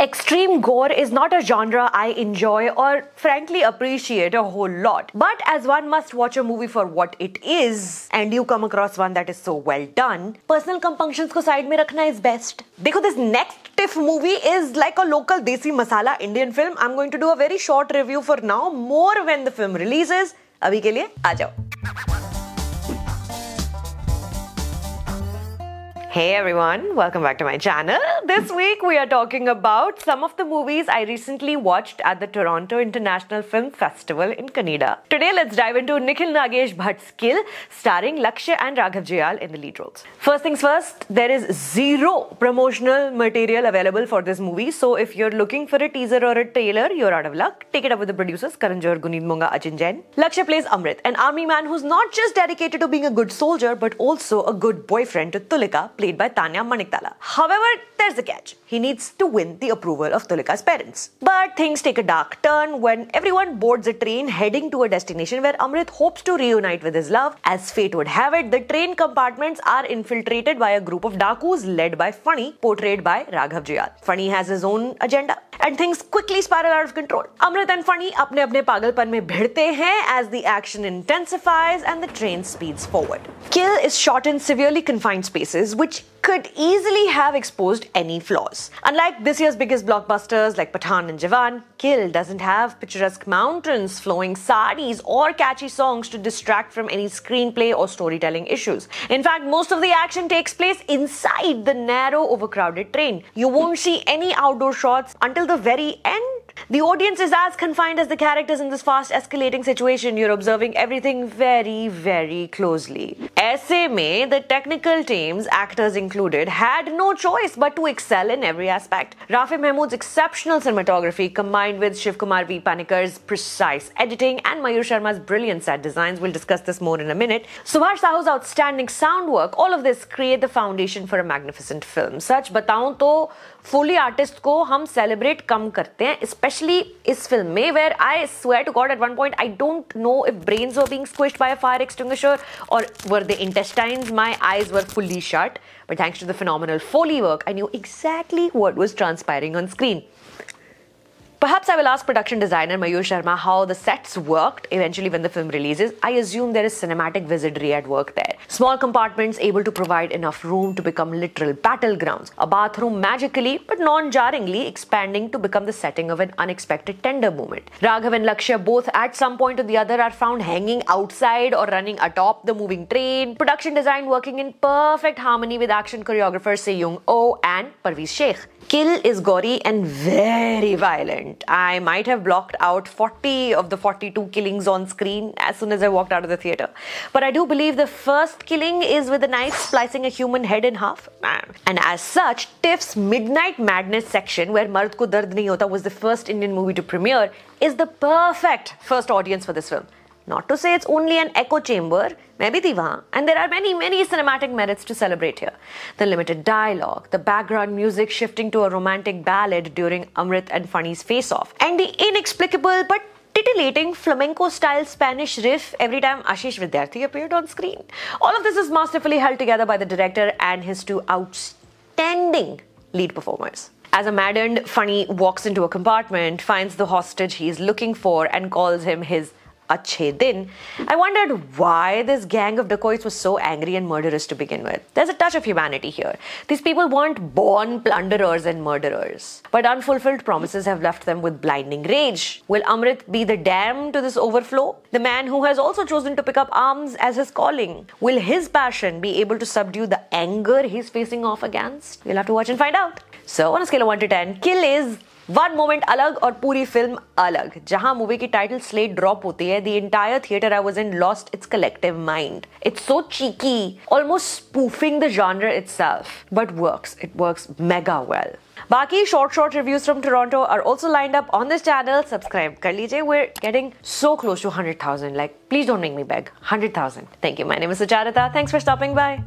Extreme gore is not a genre I enjoy or frankly appreciate a whole lot. But as one must watch a movie for what it is, and you come across one that is so well done, personal compunctions ko side mein rakhna is best. Dekho, this next TIFF movie is like a local desi masala Indian film. I'm going to do a very short review for now, more when the film releases. Abhi ke liye, aa jao. Hey everyone, welcome back to my channel. This week we are talking about some of the movies I recently watched at the Toronto International Film Festival in Canada. Today let's dive into Nikhil Nagesh Bhatt's Kill, starring Lakshya and Raghav Jayal in the lead roles. First things first, there is zero promotional material available for this movie, so if you're looking for a teaser or a trailer, you're out of luck. Take it up with the producers, Karan Johar, Guneet Monga, Achin Jain. Lakshya plays Amrit, an army man who's not just dedicated to being a good soldier, but also a good boyfriend to Tulika, played by Tanya Maniktala. However, there's a catch. He needs to win the approval of Tulika's parents. But things take a dark turn when everyone boards a train heading to a destination where Amrit hopes to reunite with his love. As fate would have it, the train compartments are infiltrated by a group of dakus led by Funny, portrayed by Raghav Jayal. Funny has his own agenda, and things quickly spiral out of control. Amrit and Funny अपने पागलपन में भिड़ते हैं as the action intensifies and the train speeds forward. Kill is shot in severely confined spaces, which could easily have exposed any flaws. Unlike this year's biggest blockbusters like Pathaan and Jawan, Kill doesn't have picturesque mountains, flowing saris, or catchy songs to distract from any screenplay or storytelling issues. In fact, most of the action takes place inside the narrow, overcrowded train. You won't see any outdoor shots until the very end. The audience is as confined as the characters in this fast escalating situation. You're observing everything very, very closely. ऐसे में, the technical teams, actors included, had no choice but to excel in every aspect. Rafi Mahmood's exceptional cinematography combined with Shiv Kumar V. Panikar's precise editing and Mayur Sharma's brilliant set designs, we'll discuss this more in a minute, Subhash Sahu's outstanding sound work, all of this create the foundation for a magnificent film. Sach बताऊं तो fully artist को हम celebrate कम करते हैं, especially इस film में, where I swear to God at one point I don't know if brains were being squished by a fire extinguisher or were the intestines. My eyes were fully shut, but thanks to the phenomenal Foley work, I knew exactly what was transpiring on screen. Perhaps I will ask production designer Mayur Sharma how the sets worked eventually when the film releases. I assume there is cinematic wizardry at work there. Small compartments able to provide enough room to become literal battlegrounds. A bathroom magically but non-jarringly expanding to become the setting of an unexpected tender moment. Raghav and Lakshya both at some point or the other are found hanging outside or running atop the moving train. Production design working in perfect harmony with action choreographers Se-Young Oh and Parveez Sheikh. Kill is gory and very violent. I might have blocked out 40 of the 42 killings on screen as soon as I walked out of the theatre. But I do believe the first killing is with a knife splicing a human head in half. And as such, TIFF's Midnight Madness section, where Mard Ko Dard Nahi Hota was the first Indian movie to premiere, is the perfect first audience for this film. Not to say it's only an echo chamber, मैं भी थी वहाँ, and there are many cinematic merits to celebrate here. The limited dialogue, the background music shifting to a romantic ballad during Amrit and Funny's face-off, and the inexplicable but titillating flamenco-style Spanish riff every time Ashish Vidyarthi appeared on screen. All of this is masterfully held together by the director and his two outstanding lead performers. As a maddened Funny walks into a compartment, finds the hostage he is looking for, and calls him his Achhe Din, I wondered why this gang of dacoits was so angry and murderous to begin with. There's a touch of humanity here. These people weren't born plunderers and murderers, but unfulfilled promises have left them with blinding rage. Will Amrit be the dam to this overflow? The man who has also chosen to pick up arms as his calling. Will his passion be able to subdue the anger he's facing off against? We'll have to watch and find out. So on a scale of 1 to 10, Kill is one moment अलग और पूरी film अलग. जहां movie की title slate drop होती है, the entire theater I was in lost its collective mind. It's so cheeky, almost spoofing the genre itself, but works. It works mega well. बाकी short reviews from Toronto are also lined up on this channel. Subscribe कर लीजिए. We're getting so close to 100,000. Like, please don't make me beg. 100,000. Thank you. My name is Sucharita. Thanks for stopping by.